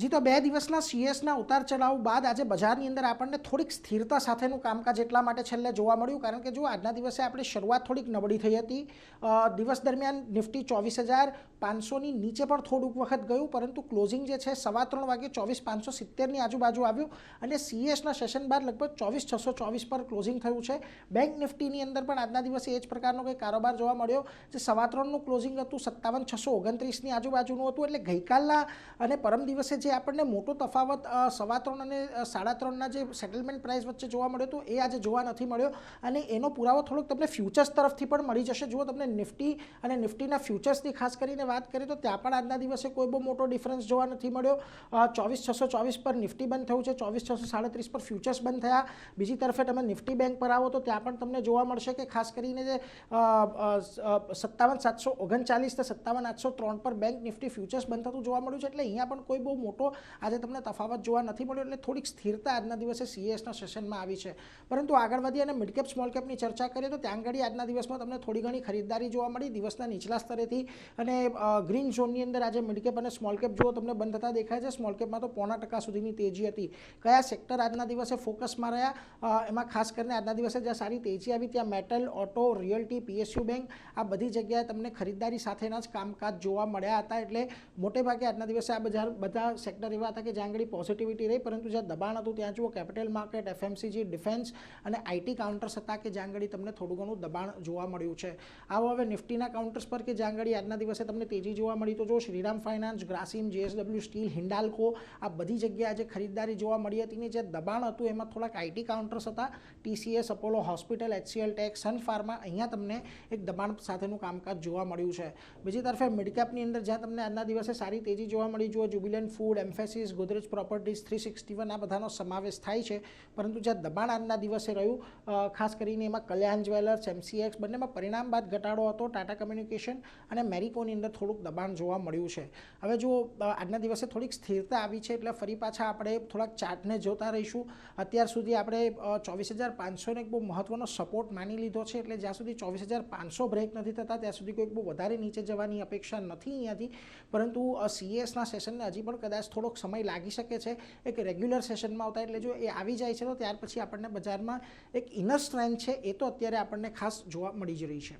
જી, તો 2 દિવસના સીએસના ઉતાર ચઢાવ બાદ આજે બજારની અંદર આપણને થોડીક સ્થિરતા સાથેનું કામકાજ એટલા માટે છેલ્લે જોવા મળ્યું, કારણ કે જો આજના દિવસે આપણી શરૂઆત થોડીક નબળી થઈ હતી. દિવસ દરમિયાન નિફ્ટી 24,500ની નીચે પણ થોડુંક વખત ગયું, પરંતુ ક્લોઝિંગ જે છે 3:15 વાગે 24,570ની આજુબાજુ આવ્યું અને સીએસના સેશન બાદ લગભગ 24,624 પર ક્લોઝિંગ થયું છે. બેંક નિફ્ટીની અંદર પણ આજના દિવસે એ જ પ્રકારનો કંઈ કારોબાર જોવા મળ્યો, જે 3:15નું ક્લોઝિંગ હતું 57,629ની આજુબાજુનું હતું. એટલે ગઈકાલના અને પરમ દિવસે જે આપણને મોટો તફાવત 3:15 અને 3:30ના જે સેટલમેન્ટ પ્રાઇસ વચ્ચે જોવા મળ્યો હતો એ આજે જોવા નથી મળ્યો, અને એનો પુરાવો થોડોક તમને ફ્યુચર્સ તરફથી પણ મળી જશે. જુઓ, તમને નિફ્ટી અને નિફ્ટીના ફ્યુચર્સની ખાસ કરીને વાત કરીએ તો ત્યાં પણ આજના દિવસે કોઈ બહુ મોટો ડિફરન્સ જોવા નથી મળ્યો. 24,624 પર નિફ્ટી બંધ થયું છે, 24,637 પર ફ્યુચર્સ બંધ થયા. બીજી તરફે તમે નિફ્ટી બેંક પર આવો તો ત્યાં પણ તમને જોવા મળશે કે ખાસ કરીને જે 57,739 થી 57,803 પર બેંક નિફ્ટી ફ્યુચર્સ બંધ થતું જોવા મળ્યું છે. એટલે અહીંયા પણ કોઈ બહુ મોટો આજે તમને તફાવત જોવા નથી મળ્યો, એટલે થોડીક સ્થિરતા આજના દિવસે સીએસના સેશનમાં આવી છે. પરંતુ આગળ વધી અને મિડ કેપ સ્મોલ કેપની ચર્ચા કરીએ તો ત્યાં આગળ આજના દિવસમાં તમને થોડી ઘણી ખરીદદારી જોવા મળી દિવસના નીચલા સ્તરેથી, અને ગ્રીન ઝોનની અંદર આજે મિડ કેપ અને સ્મોલ કેપ જુઓ તમને બંધ થતા દેખાય છે. સ્મોલ કેપમાં તો 0.5% સુધીની તેજી હતી. કયા સેક્ટર આજના દિવસે ફોકસમાં રહ્યા, એમાં ખાસ કરીને આજના દિવસે જ્યાં સારી તેજી આવી ત્યાં metal, auto, realty, PSU bank આ બધી જગ્યાએ તમને ખરીદદારી સાથેના જ કામકાજ જોવા મળ્યા હતા. એટલે મોટે ભાગે આજના દિવસે આ બધા સેક્ટર એવા હતા કે જ્યાં આગળ પોઝિટિવિટી રહી, પરંતુ જ્યાં દબાણ હતું ત્યાં જુઓ કેપિટલ માર્કેટ, એફએમસીજી, ડિફેન્સ અને આઈટી કાઉન્ટર્સ હતા કે જ્યાં આગળ તમને થોડું ઘણું દબાણ જોવા મળ્યું છે. આવો હવે નિફ્ટીના કાઉન્ટર્સ પર કે જ્યાં આગળ આજના દિવસે તમને તેજી જોવા મળી તો જો Shriram finance, Grasim, JSW steel, Hindalco આ બધી જગ્યાએ આજે ખરીદદારી જોવા મળી હતી. ને જે દબાણ હતું એમાં થોડાક આઈટી કાઉન્ટર્સ હતા, TCS, Apollo hospital, HCL tech, Sun Pharma, અહીંયા તમને એક દબાણ સાથેનું કામકાજ જોવા મળ્યું છે. બીજી તરફે મિડકેપની અંદર જ્યાં તમને આજના દિવસે સારી તેજી જોવા મળી, જુઓ Jubilant food, emphasis, Godrej properties, 361 આ બધાનો સમાવેશ થાય છે. પરંતુ જ્યાં દબાણ આજના દિવસે રહ્યું ખાસ કરીને એમાં કલ્યાણ જ્વેલર્સ, એમસીએક્સ બંનેમાં પરિણામ બાદ ઘટાડો હતો. ટાટા કમ્યુનિકેશન અને મેરિકોની અંદર થોડુંક દબાણ જોવા મળ્યું છે. હવે જો આજના દિવસે થોડીક સ્થિરતા આવી છે, એટલે ફરી પાછા આપણે થોડાક ચાર્ટને જોતા રહીશું. અત્યાર સુધી આપણે 24,500ને એક બહુ મહત્વનો સપોર્ટ માની લીધો છે, એટલે જ્યાં સુધી 24,500 બ્રેક નથી થતા ત્યાં સુધી કોઈ બહુ વધારે નીચે જવાની અપેક્ષા નથી અહીંયાથી. પરંતુ સીએસના સેશનને હજી પણ કદાચ થોડોક સમય લાગી શકે છે એક રેગ્યુલર સેશનમાં આવતા. એટલે જો એ આવી જાય છે તો ત્યાર પછી આપણને બજારમાં એક ઇનર સ્ટ્રેન્થ છે એ તો અત્યારે આપણને ખાસ જોવા મળી જ રહી છે.